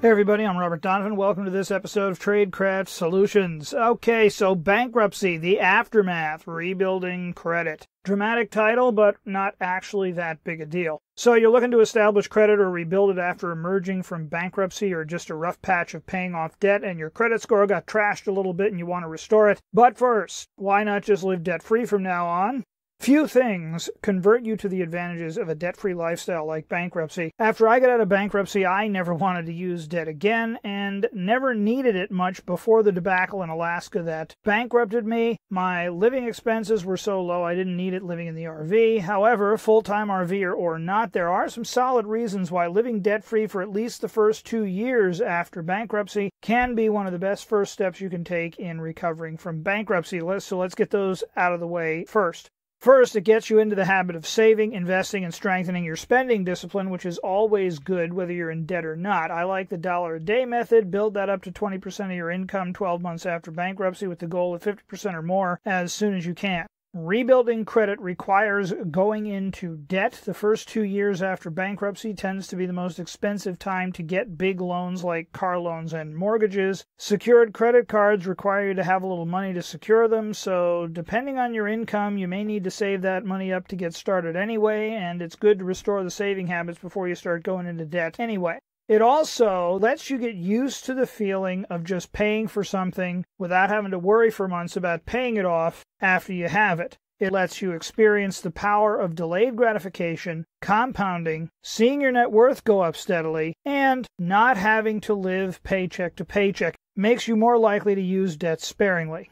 Hey everybody, I'm Robert Donovan. Welcome to this episode of Tradecraft Solutions. Okay, so bankruptcy, the aftermath, rebuilding credit. Dramatic title, but not actually that big a deal. So you're looking to establish credit or rebuild it after emerging from bankruptcy or just a rough patch of paying off debt and your credit score got trashed a little bit and you want to restore it. But first, why not just live debt-free from now on? Few things convert you to the advantages of a debt-free lifestyle like bankruptcy. After I got out of bankruptcy, I never wanted to use debt again and never needed it much before the debacle in Alaska that bankrupted me. My living expenses were so low I didn't need it living in the RV. However, full-time RVer or not, there are some solid reasons why living debt-free for at least the first 2 years after bankruptcy can be one of the best first steps you can take in recovering from bankruptcy. So let's get those out of the way first. First, it gets you into the habit of saving, investing, and strengthening your spending discipline, which is always good whether you're in debt or not. I like the $1-a-day method. Build that up to 20% of your income 12 months after bankruptcy with the goal of 50% or more as soon as you can. Rebuilding credit requires going into debt. The first 2 years after bankruptcy tends to be the most expensive time to get big loans like car loans and mortgages. Secured credit cards require you to have a little money to secure them, so depending on your income, you may need to save that money up to get started anyway, and it's good to restore the saving habits before you start going into debt anyway. It also lets you get used to the feeling of just paying for something without having to worry for months about paying it off after you have it. It lets you experience the power of delayed gratification, compounding, seeing your net worth go up steadily, and not having to live paycheck to paycheck. Makes you more likely to use debt sparingly.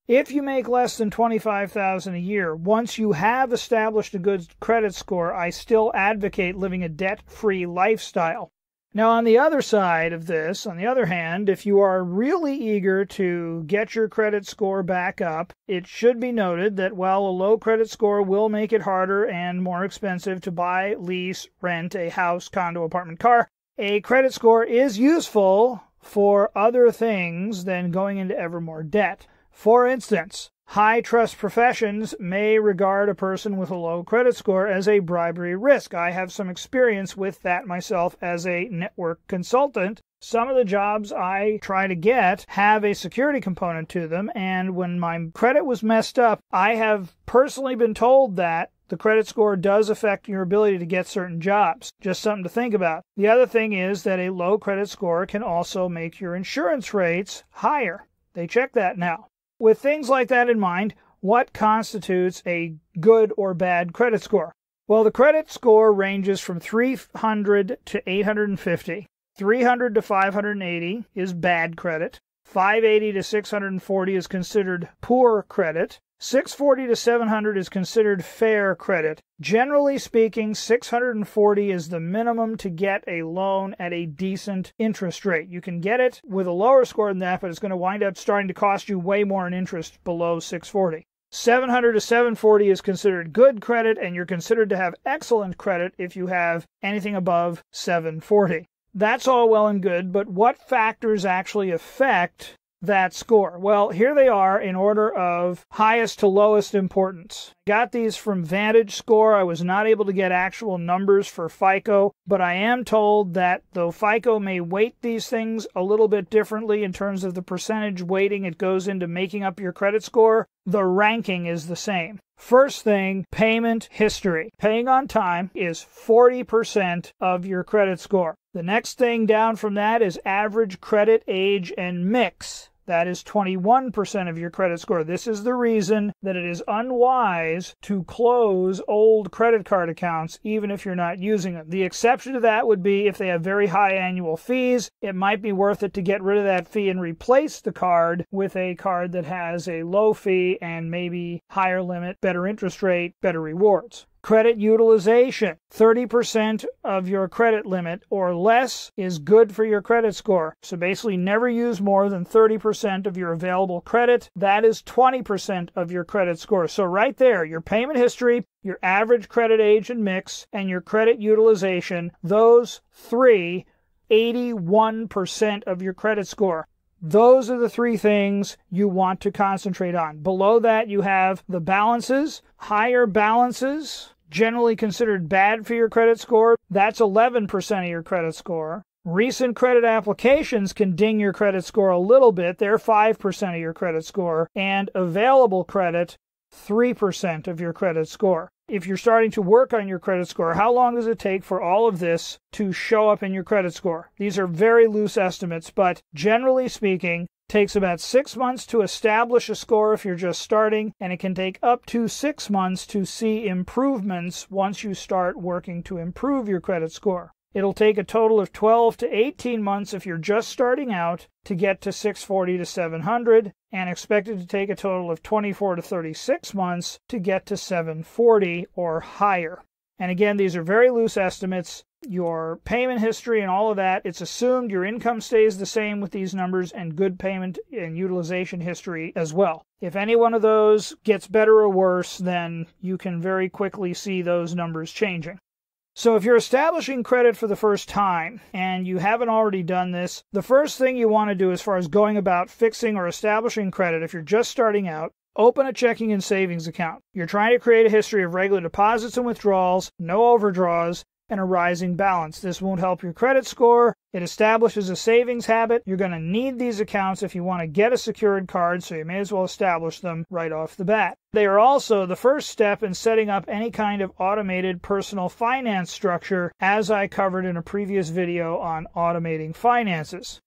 If you make less than $25,000 a year, once you have established a good credit score, I still advocate living a debt-free lifestyle. Now, on the other side of this, on the other hand, if you are really eager to get your credit score back up, it should be noted that while a low credit score will make it harder and more expensive to buy, lease, rent a house, condo, apartment, car, a credit score is useful for other things than going into ever more debt. For instance, high-trust professions may regard a person with a low credit score as a bribery risk. I have some experience with that myself as a network consultant. Some of the jobs I try to get have a security component to them, and when my credit was messed up, I have personally been told that the credit score does affect your ability to get certain jobs. Just something to think about. The other thing is that a low credit score can also make your insurance rates higher. They check that now. With things like that in mind, what constitutes a good or bad credit score? Well, the credit score ranges from 300 to 850. 300 to 580 is bad credit. 580 to 640 is considered poor credit. 640 to 700 is considered fair credit. Generally speaking, 640 is the minimum to get a loan at a decent interest rate. You can get it with a lower score than that, but it's going to wind up starting to cost you way more in interest below 640. 700 to 740 is considered good credit, and you're considered to have excellent credit if you have anything above 740. That's all well and good, but what factors actually affect that score? Well, here they are in order of highest to lowest importance. I got these from VantageScore. I was not able to get actual numbers for FICO, but I am told that though FICO may weight these things a little bit differently in terms of the percentage weighting it goes into making up your credit score, the ranking is the same. First thing, payment history. Paying on time is 40% of your credit score. The next thing down from that is average credit age and mix. That is 21% of your credit score. This is the reason that it is unwise to close old credit card accounts even if you're not using them. The exception to that would be if they have very high annual fees. It might be worth it to get rid of that fee and replace the card with a card that has a low fee and maybe higher limit, better interest rate, better rewards. Credit utilization. 30% of your credit limit or less is good for your credit score. So basically never use more than 30% of your available credit. That is 20% of your credit score. So right there, your payment history, your average credit age and mix, and your credit utilization, those three, 81% of your credit score. Those are the three things you want to concentrate on. Below that, you have the balances. Higher balances, generally considered bad for your credit score. That's 11% of your credit score. Recent credit applications can ding your credit score a little bit. They're 5% of your credit score, and available credit, 3% of your credit score. If you're starting to work on your credit score, how long does it take for all of this to show up in your credit score? These are very loose estimates, but generally speaking, takes about 6 months to establish a score if you're just starting, and it can take up to 6 months to see improvements once you start working to improve your credit score. It'll take a total of 12 to 18 months if you're just starting out to get to 640 to 700, and expected to take a total of 24 to 36 months to get to 740 or higher. And again, these are very loose estimates. Your payment history and all of that, it's assumed your income stays the same with these numbers, and good payment and utilization history as well. If any one of those gets better or worse, then you can very quickly see those numbers changing. So if you're establishing credit for the first time and you haven't already done this, the first thing you want to do as far as going about fixing or establishing credit, if you're just starting out, open a checking and savings account. You're trying to create a history of regular deposits and withdrawals, no overdraws, and a rising balance. This won't help your credit score. It establishes a savings habit. You're going to need these accounts if you want to get a secured card, so you may as well establish them right off the bat. They are also the first step in setting up any kind of automated personal finance structure, as I covered in a previous video on automating finances.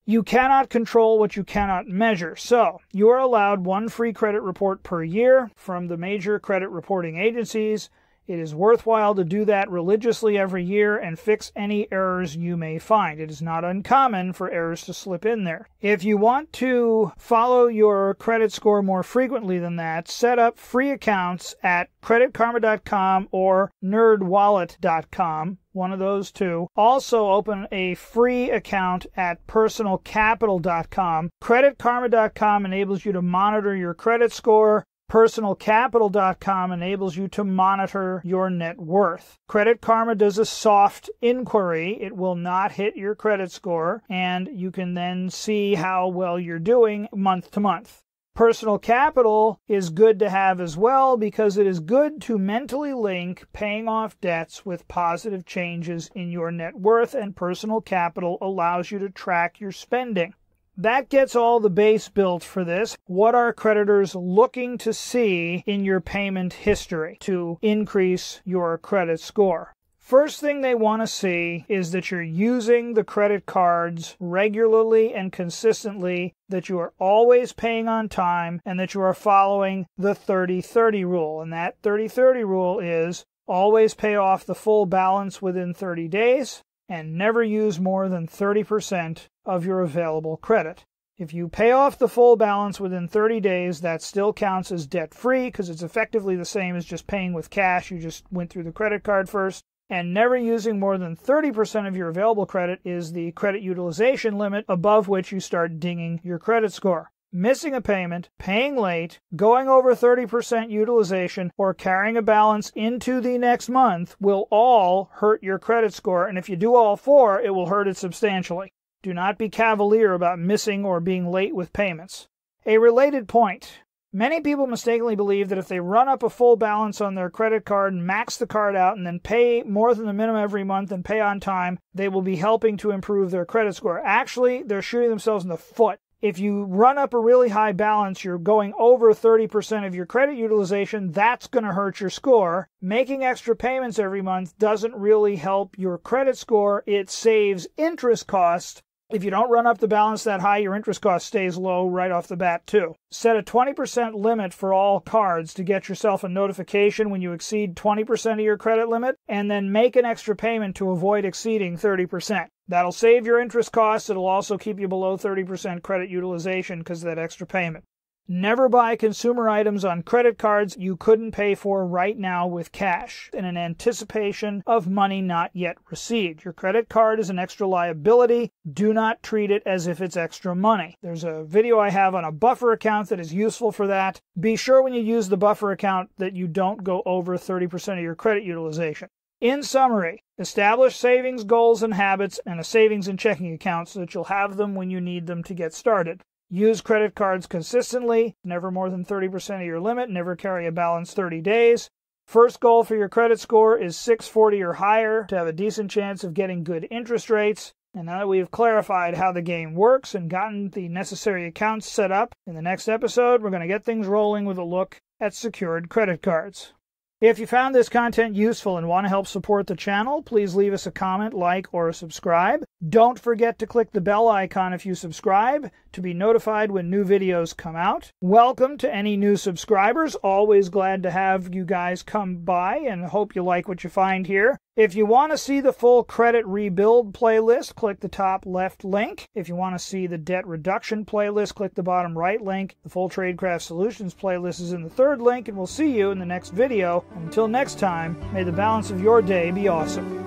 You cannot control what you cannot measure, so you are allowed one free credit report per year from the major credit reporting agencies. It is worthwhile to do that religiously every year and fix any errors you may find. It is not uncommon for errors to slip in there. If you want to follow your credit score more frequently than that, set up free accounts at creditkarma.com or nerdwallet.com. One of those two. Also open a free account at personalcapital.com. Creditkarma.com enables you to monitor your credit score. Personalcapital.com enables you to monitor your net worth. Credit Karma does a soft inquiry. It will not hit your credit score, and you can then see how well you're doing month to month. Personal Capital is good to have as well because it is good to mentally link paying off debts with positive changes in your net worth, and Personal Capital allows you to track your spending. That gets all the base built for this. What are creditors looking to see in your payment history to increase your credit score? First thing they want to see is that you're using the credit cards regularly and consistently, that you are always paying on time, and that you are following the 30-30 rule. And that 30-30 rule is always pay off the full balance within 30 days and never use more than 30% of your available credit. If you pay off the full balance within 30 days, that still counts as debt-free because it's effectively the same as just paying with cash. You just went through the credit card first. And never using more than 30% of your available credit is the credit utilization limit, above which you start dinging your credit score. Missing a payment, paying late, going over 30% utilization, or carrying a balance into the next month will all hurt your credit score, and if you do all four, it will hurt it substantially. Do not be cavalier about missing or being late with payments. A related point. Many people mistakenly believe that if they run up a full balance on their credit card and max the card out and then pay more than the minimum every month and pay on time, they will be helping to improve their credit score. Actually, they're shooting themselves in the foot. If you run up a really high balance, you're going over 30% of your credit utilization, that's going to hurt your score. Making extra payments every month doesn't really help your credit score. It saves interest costs. If you don't run up the balance that high, your interest cost stays low right off the bat too. Set a 20% limit for all cards to get yourself a notification when you exceed 20% of your credit limit, and then make an extra payment to avoid exceeding 30%. That'll save your interest costs. It'll also keep you below 30% credit utilization because of that extra payment. Never buy consumer items on credit cards you couldn't pay for right now with cash in an anticipation of money not yet received. Your credit card is an extra liability. Do not treat it as if it's extra money. There's a video I have on a buffer account that is useful for that. Be sure when you use the buffer account that you don't go over 30% of your credit utilization. In summary, establish savings goals and habits and a savings and checking account so that you'll have them when you need them to get started. Use credit cards consistently, never more than 30% of your limit, never carry a balance 30 days. First goal for your credit score is 640 or higher to have a decent chance of getting good interest rates. And now that we've clarified how the game works and gotten the necessary accounts set up, in the next episode we're going to get things rolling with a look at secured credit cards. If you found this content useful and want to help support the channel, please leave us a comment, like, or subscribe. Don't forget to click the bell icon if you subscribe to be notified when new videos come out. Welcome to any new subscribers. Always glad to have you guys come by and hope you like what you find here. If you want to see the full credit rebuild playlist, click the top left link. If you want to see the debt reduction playlist, click the bottom right link. The full Tradecraft Solutions playlist is in the third link, and we'll see you in the next video. Until next time, may the balance of your day be awesome.